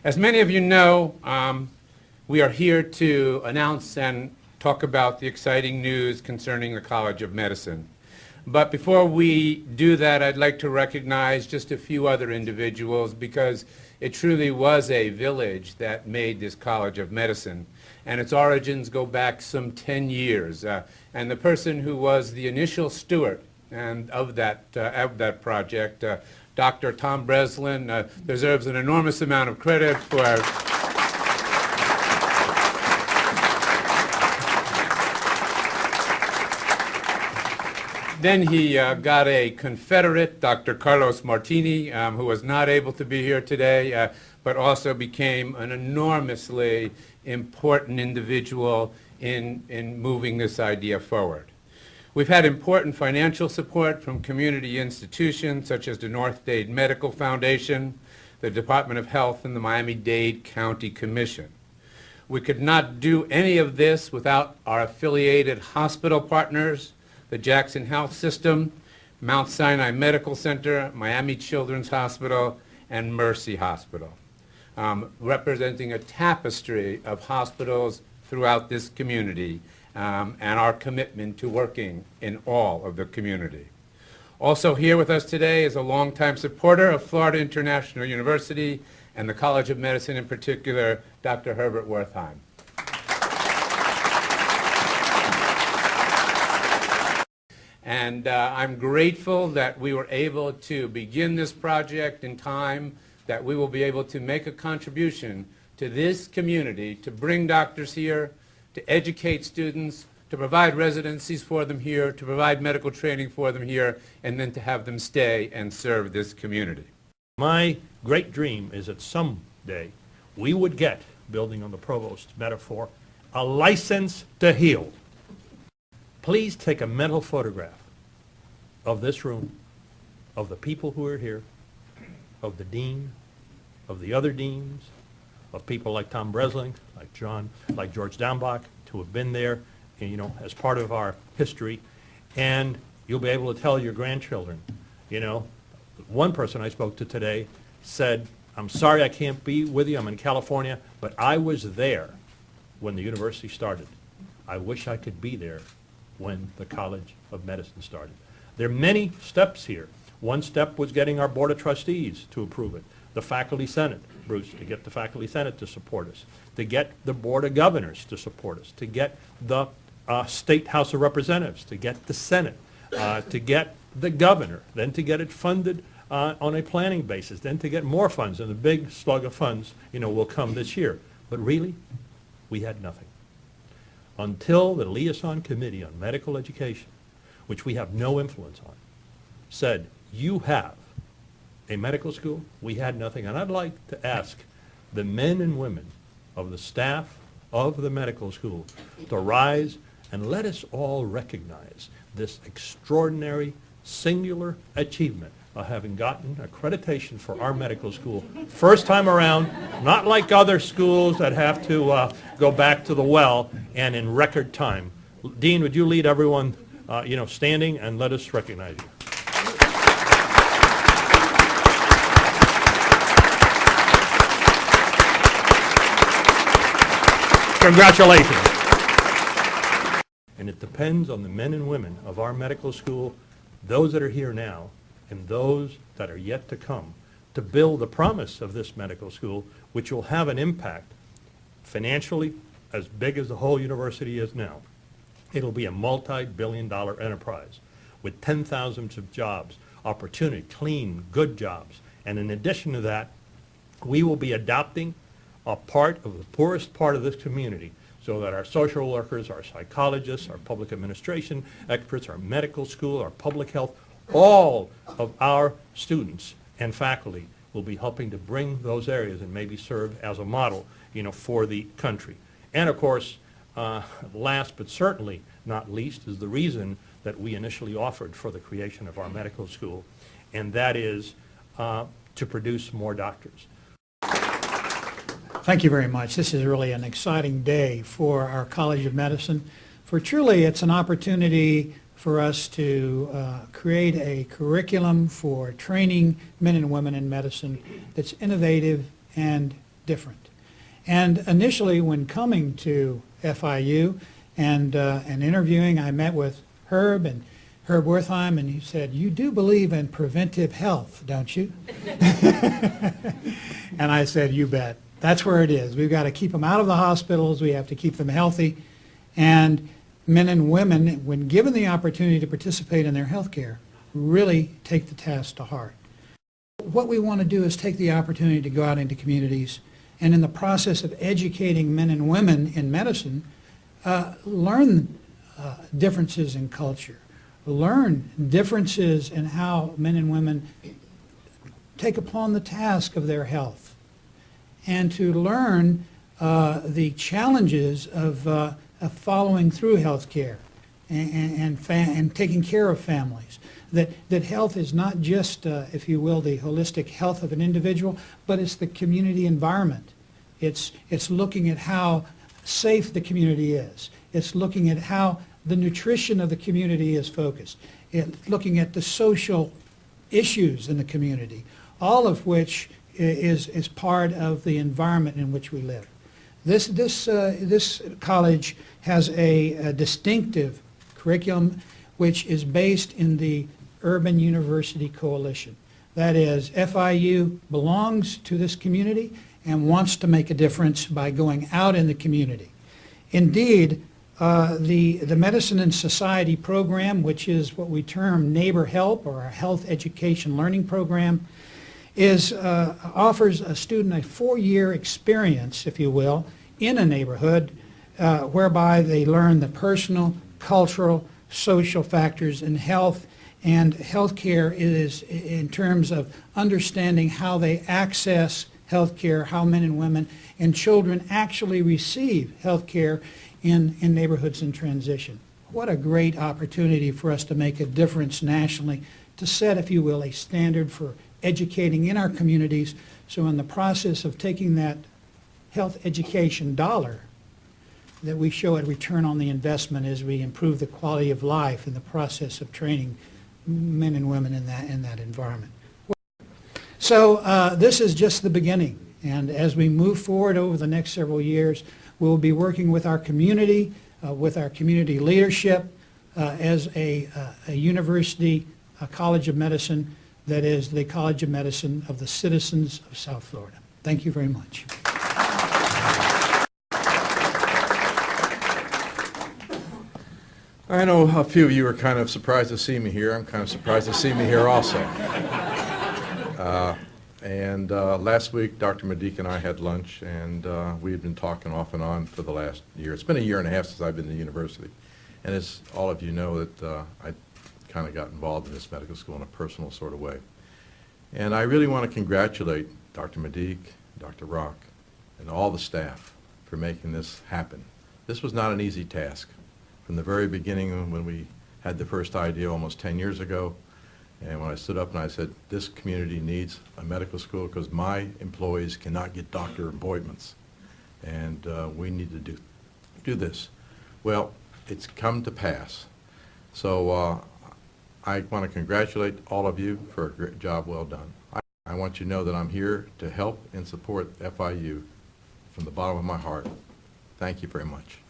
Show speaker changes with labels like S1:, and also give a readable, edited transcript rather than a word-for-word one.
S1: As many of you know, we are here to announce and talk about the exciting news concerning the College of Medicine. But before we do that, I'd like to recognize just a few other individuals, because it truly was a village that made this College of Medicine. And its origins go back some 10 years. And the person who was the initial steward of that project, Dr. Tom Breslin, deserves an enormous amount of credit for Then he got a Confederate, Dr. Carlos Martini, who was not able to be here today, but also became an enormously important individual in moving this idea forward. We've had important financial support from community institutions such as the North Dade Medical Foundation, the Department of Health, and the Miami-Dade County Commission. We could not do any of this without our affiliated hospital partners, the Jackson Health System, Mount Sinai Medical Center, Miami Children's Hospital, and Mercy Hospital, representing a tapestry of hospitals throughout this community, and our commitment to working in all of the community. Also here with us today is a longtime supporter of Florida International University and the College of Medicine in particular, Dr. Herbert Wertheim. And I'm grateful that we were able to begin this project in time, that we will be able to make a contribution to this community, to bring doctors here, to educate students, to provide residencies for them here, to provide medical training for them here, and then to have them stay and serve this community.
S2: My great dream is that someday we would get, building on the provost's metaphor, a license to heal. Please take a mental photograph of this room, of the people who are here, of the dean, of the other deans, of people like Tom Breslin, like John, like George Downbach, who have been there, you know, as part of our history, and you'll be able to tell your grandchildren. You know, one person I spoke to today said, "I'm sorry I can't be with you, I'm in California, but I was there when the university started. I wish I could be there when the College of Medicine started." There are many steps here. One step was getting our Board of Trustees to approve it, the Faculty Senate, Bruce, to get the Faculty Senate to support us, to get the Board of Governors to support us, to get the State House of Representatives, to get the Senate, to get the Governor, then to get it funded on a planning basis, then to get more funds, and the big slug of funds, you know, will come this year. But really, we had nothing. Until the Liaison Committee on Medical Education, which we have no influence on, said, "You have a medical school," we had nothing. And I'd like to ask the men and women of the staff of the medical school to rise and let us all recognize this extraordinary, singular achievement of having gotten accreditation for our medical school. First time around, not like other schools that have to go back to the well, and in record time. Dean, would you lead everyone you know, standing, and let us recognize you. Congratulations. And it depends on the men and women of our medical school, those that are here now and those that are yet to come, to build the promise of this medical school, which will have an impact financially as big as the whole university is now. It'll be a multi-billion-dollar enterprise with 10,000 of jobs, opportunity, clean, good jobs. And in addition to that, we will be adopting a part of the poorest part of this community, so that our social workers, our psychologists, our public administration experts, our medical school, our public health, all of our students and faculty will be helping to bring those areas and maybe serve as a model, you know, for the country. And of course, last but certainly not least is the reason that we initially offered for the creation of our medical school, and that is to produce more doctors.
S3: Thank you very much. This is really an exciting day for our College of Medicine. For truly, it's an opportunity for us to create a curriculum for training men and women in medicine that's innovative and different. And initially, when coming to FIU and interviewing, I met with Herb Wertheim, and he said, "You do believe in preventive health, don't you?" And I said, "You bet. That's where it is. We've got to keep them out of the hospitals. We have to keep them healthy." And men and women, when given the opportunity to participate in their health care, really take the task to heart. What we want to do is take the opportunity to go out into communities and in the process of educating men and women in medicine, learn differences in culture, learn differences in how men and women take upon the task of their health, and to learn the challenges of following through health care and taking care of families. That health is not just, if you will, the holistic health of an individual, but it's the community environment. It's looking at how safe the community is. It's looking at how the nutrition of the community is focused. It's looking at the social issues in the community, all of which is part of the environment in which we live. This college has a distinctive curriculum which is based in the Urban University Coalition. That is, FIU belongs to this community and wants to make a difference by going out in the community. Indeed, the Medicine and Society program, which is what we term Neighbor Help, or our Health Education Learning Program, offers a student a 4-year experience, if you will, in a neighborhood whereby they learn the personal, cultural, social factors in health, and healthcare is in terms of understanding how they access healthcare, how men and women and children actually receive healthcare in neighborhoods in transition. What a great opportunity for us to make a difference nationally, to set, if you will, a standard for educating in our communities, so in the process of taking that health education dollar, that we show a return on the investment as we improve the quality of life in the process of training men and women in that environment. So this is just the beginning, and as we move forward over the next several years, we'll be working with our community leadership as a university, a College of Medicine that is the College of Medicine of the citizens of South Florida. Thank you very much.
S4: I know a few of you are kind of surprised to see me here. I'm kind of surprised to see me here also. Last week, Dr. Madiq and I had lunch, and we had been talking off and on for the last year. It's been a year and a half since I've been in the university. And as all of you know, that I kind of got involved in this medical school in a personal sort of way. And I really want to congratulate Dr. Madiq, Dr. Rock, and all the staff for making this happen. This was not an easy task. From the very beginning, when we had the first idea almost 10 years ago, and when I stood up and I said, this community needs a medical school because my employees cannot get doctor appointments, and we need to do this. Well, it's come to pass. So I want to congratulate all of you for a great job well done. I want you to know that I'm here to help and support FIU from the bottom of my heart. Thank you very much.